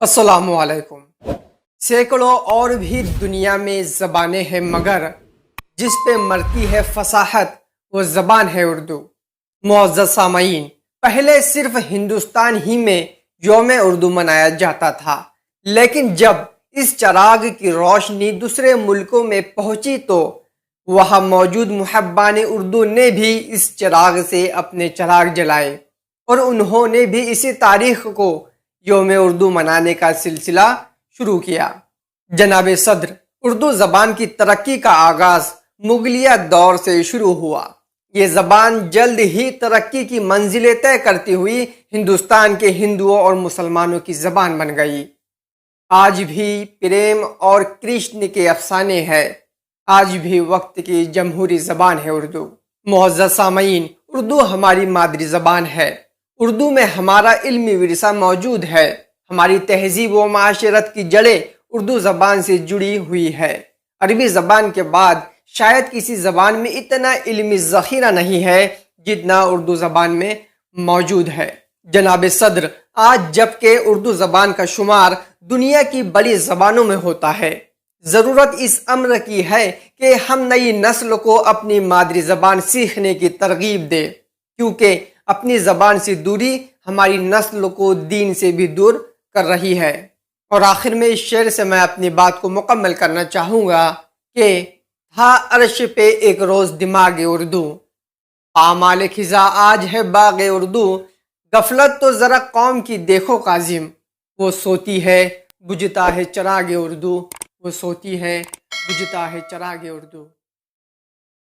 अस्सलामु अलैकुम। सैकड़ों और भी दुनिया में ज़बानें हैं, मगर जिस पे मरती है फसाहत वो ज़बान है उर्दू। मुअज़्ज़ज़ सामईन, पहले सिर्फ हिंदुस्तान ही में यौम उर्दू मनाया जाता था, लेकिन जब इस चराग की रोशनी दूसरे मुल्कों में पहुंची तो वहाँ मौजूद मुहब्बान उर्दू ने भी इस चराग से अपने चराग जलाए और उन्होंने भी इसी तारीख को यौम उर्दू मनाने का सिलसिला शुरू किया। जनाब सदर, उर्दू ज़बान की तरक्की का आगाज़ मुगलिया दौर से शुरू हुआ। ये ज़बान जल्द ही तरक्की की मंजिलें तय करती हुई हिंदुस्तान के हिंदुओं और मुसलमानों की ज़बान बन गई। आज भी प्रेम और कृष्ण के अफसाने हैं, आज भी वक्त की जमहूरी ज़बान है उर्दू। मुअज़्ज़ज़ सामईन, उर्दू हमारी मादरी ज़बान है। उर्दू में हमारा इल्मी विरसा मौजूद है। हमारी तहजीब व माशरत की जड़ें उर्दू ज़बान से जुड़ी हुई है। अरबी ज़बान के बाद शायद किसी ज़बान में इतना इल्मी ज़ख़ीरा नहीं है जितना उर्दू ज़बान में मौजूद है। जनाब सदर, आज जबकि उर्दू ज़बान का शुमार दुनिया की बड़ी ज़बानों में होता है, ज़रूरत इस अम्र की है कि हम नई नस्ल को अपनी मादरी ज़बान सीखने की तरगीब दें, क्योंकि अपनी ज़बान से दूरी हमारी नस्ल को दीन से भी दूर कर रही है। और आखिर में इस शेर से मैं अपनी बात को मुकम्मल करना चाहूँगा कि था अर्श पे एक रोज़ दिमाग उर्दू, आमाल खिज़ा आज है बाग उर्दू, गफलत तो ज़रा कौम की देखो काजिम, वो सोती है बुझता है चराग उर्दू, वो सोती है बुझता है चराग उर्दू।